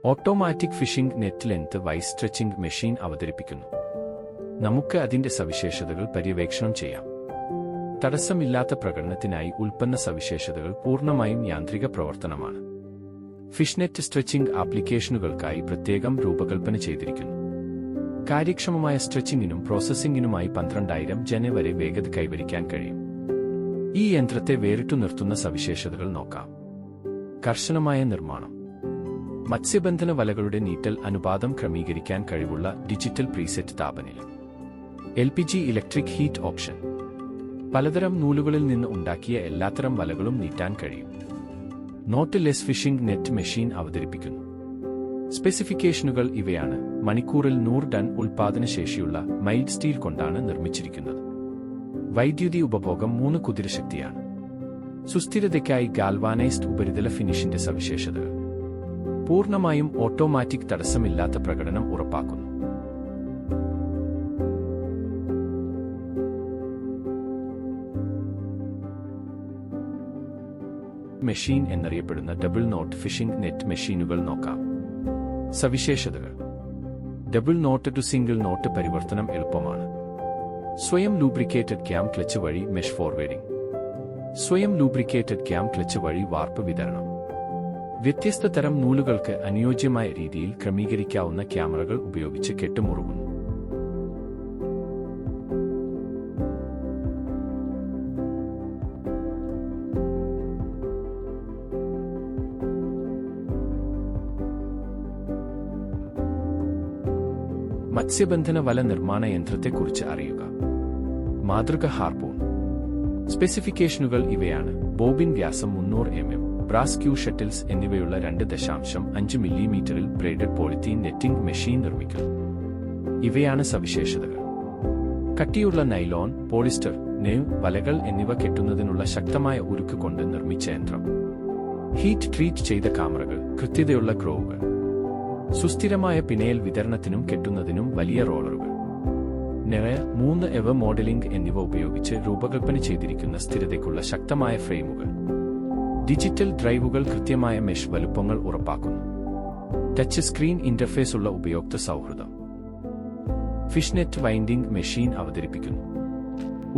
Automatic phishing net length vice stretching machine അവതരിപ്പിക്കുന്നു. നമുക്ക് അതിന്റെ സവിശേഷതകൾ പര്യവേക്ഷണം ചെയ്യാം. തടസ്സമില്ലാത്ത പ്രകടനത്തിനായി ഉൽപ്പന്ന സവിശേഷതകൾ പൂർണ്ണമായും യാന്ത്രിക പ്രവർത്തനമാണ്. ഫിഷ്നെറ്റ് സ്ട്രെച്ചിംഗ് ആപ്ലിക്കേഷനുകൾക്കായി പ്രത്യേകം രൂപകൽപ്പന ചെയ്തിരിക്കുന്നു. കാര്യക്ഷമമായ സ്ട്രെച്ചിങ്ങിനും പ്രോസസ്സിംഗിനുമായി 12,000 ജന വരെ വേഗത കൈവരിക്കാൻ കഴിയും. ഈ യന്ത്രത്തെ വേറിട്ടു നിർത്തുന്ന സവിശേഷതകൾ നോക്കാം. കർശനമായ നിർമ്മാണം. മത്സ്യബന്ധന വലകളുടെ നീറ്റൽ അനുപാതം ക്രമീകരിക്കാൻ കഴിവുള്ള ഡിജിറ്റൽ പ്രീസെറ്റ് താപനില. LPG electric heat option. പലതരം നൂലുകളിൽ നിന്ന് ഉണ്ടാക്കിയ എല്ലാത്തരം വലകളും നീട്ടാൻ കഴിയും. Knotless fishing net machine അവതരിപ്പിക്കുന്നു. സ്പെസിഫിക്കേഷനുകൾ ഇവയാണ്. മണിക്കൂറിൽ 100 ടൺ ഉൽപാദനശേഷിയുള്ള മൈൽഡ് സ്റ്റീൽ കൊണ്ടാണ് നിർമ്മിച്ചിരിക്കുന്നത്. വൈദ്യുതി ഉപഭോഗം 3 കുതിരശക്തിയാണ്. സുസ്ഥിരതയ്ക്കായി ഗാൽവാനൈസ്ഡ് ഉപരിതല ഫിനിഷിന്റെ സവിശേഷതകൾ. പൂർണ്ണമായും ഓട്ടോമാറ്റിക് തടസ്സമില്ലാത്ത പ്രകടനം ഉറപ്പാക്കുന്നു. മെഷീൻ എന്നറിയപ്പെടുന്ന ഡബിൾ നോട്ട് ഫിഷിംഗ് നെറ്റ് മെഷീനുകൾ നോക്കാം. സവിശേഷതകൾ. Double knot to single knot പരിവർത്തനം എളുപ്പമാണ്. സ്വയം ലൂബ്രിക്കേറ്റഡ് ക്യാം ക്ലച്ച് വഴി മെഷ് ഫോർവേഡിംഗ്. സ്വയം ലൂബ്രിക്കേറ്റഡ് ക്യാം ക്ലച്ച് വഴി വാർപ്പ് വിതരണം. വ്യത്യസ്ത തരം നൂലുകൾക്ക് അനുയോജ്യമായ രീതിയിൽ ക്രമീകരിക്കാവുന്ന ക്യാമറകൾ ഉപയോഗിച്ച് കെട്ടുമുറുകുന്നു. മത്സ്യബന്ധന വല നിർമ്മാണ യന്ത്രത്തെക്കുറിച്ച് അറിയുക. മാതൃക ഹാർപൂൺ. സ്പെസിഫിക്കേഷനുകൾ ഇവയാണ്. ബോബിൻ വ്യാസം 300 mm, ബ്രാസ് ക്യൂ ഷട്ടിൽസ് എന്നിവയുള്ള 2.5 മില്ലിമീറ്ററിൽ ബ്രേഡഡ് പോളിത്തീൻ നെറ്റിംഗ് മെഷീൻ നിർമ്മിക്കുന്നു. ഇവയാണ് സവിശേഷതകൾ. കട്ടിയുള്ള നൈലോൺ, പോളിസ്റ്റർ, നെവ്, വലകൾ എന്നിവ കെട്ടുന്നതിനുള്ള ശക്തമായ ഉരുക്ക് കൊണ്ട് നിർമ്മിച്ച യന്ത്രം. ഹീറ്റ് ട്രീറ്റ് ചെയ്ത കാമറകൾ, കൃത്യതയുള്ള ക്രോവുകൾ. സുസ്ഥിരമായ പിനയൽ വിതരണത്തിനും കെട്ടുന്നതിനും വലിയ റോളറുകൾ. 3 എവ മോഡലിംഗ് എന്നിവ ഉപയോഗിച്ച് രൂപകൽപ്പന ചെയ്തിരിക്കുന്ന സ്ഥിരതയ്ക്കുള്ള ശക്തമായ ഫ്രെയിമുകൾ. ഡിജിറ്റൽ ഡ്രൈവുകൾ കൃത്യമായ മെഷ് വലുപ്പങ്ങൾ ഉറപ്പാക്കുന്നു. ടച്ച് സ്ക്രീൻ ഇന്റർഫേസ് ഉള്ള ഉപയോക്തൃ സൗഹൃദം. ഫിഷ്നെറ്റ് വൈൻഡിംഗ് മെഷീൻ അവതരിപ്പിക്കുന്നു.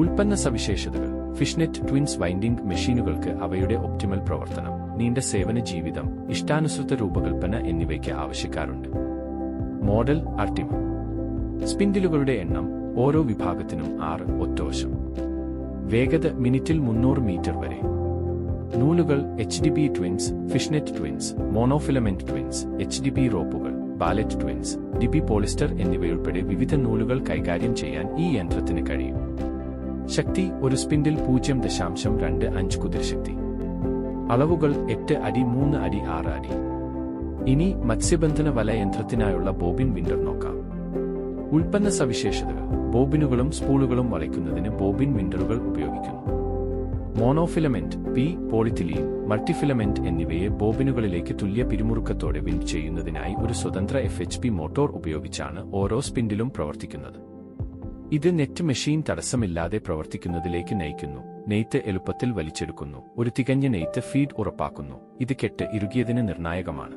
ഉൽപ്പന്ന സവിശേഷതകൾ. ഫിഷ്നെറ്റ് ട്വിൻസ് വൈൻഡിംഗ് മെഷീനുകൾക്ക് അവയുടെ ഒപ്റ്റിമൽ പ്രവർത്തനം, നീണ്ട സേവന ജീവിതം, ഇഷ്ടാനുസൃത രൂപകൽപ്പന എന്നിവയ്ക്ക് ആവശ്യക്കാരുണ്ട്. Model Altima. സ്പിൻഡിലുകളുടെ എണ്ണം ഓരോ വിഭാഗത്തിനും 6 ഒറ്റവശം. വേഗത മിനിറ്റിൽ 300 മീറ്റർ വരെ. നൂലുകൾ HDP twines, fishnet twines, monofilament twines, HDP റോപ്പുകൾ, ബാലറ്റ് ട്വിൻസ്, DP പോളിസ്റ്റർ എന്നിവയുൾപ്പെടെ വിവിധ നൂലുകൾ കൈകാര്യം ചെയ്യാൻ ഈ യന്ത്രത്തിന് കഴിയും. ശക്തി ഒരു സ്പിൻഡിൽ 0.25 കുതിരശക്തി. അളവുകൾ 8 അടി 3 അടി 6 അടി. ഇനി മത്സ്യബന്ധന വല യന്ത്രത്തിനായുള്ള ബോബിൻ വിൻഡർ നോക്കാം. ഉൽപ്പന്ന സവിശേഷതകൾ. ബോബിനുകളും സ്പൂളുകളും വളയ്ക്കുന്നതിന് ബോബിൻ വിൻഡറുകൾ ഉപയോഗിക്കുന്നു. മോണോഫിലമെന്റ്, പോളിത്തിലീൻ, മൾട്ടിഫിലമെന്റ് എന്നിവയെ ബോബിനുകളിലേക്ക് തുല്യ പിരിമുറുക്കത്തോടെ വിൻഡ് ചെയ്യുന്നതിനായി ഒരു സ്വതന്ത്ര FHP മോട്ടോർ ഉപയോഗിച്ചാണ് ഓരോ സ്പിൻഡിലും പ്രവർത്തിക്കുന്നത്. ഇത് നെറ്റ് മെഷീൻ തടസ്സമില്ലാതെ പ്രവർത്തിക്കുന്നതിലേക്ക് നയിക്കുന്നു. നെയ്ത്ത് എളുപ്പത്തിൽ വലിച്ചെടുക്കുന്നു. ഒരു തികഞ്ഞ നെയ്ത്ത് ഫീഡ് ഉറപ്പാക്കുന്നു. ഇത് കെട്ട് ഇറുകിയതിന് നിർണായകമാണ്.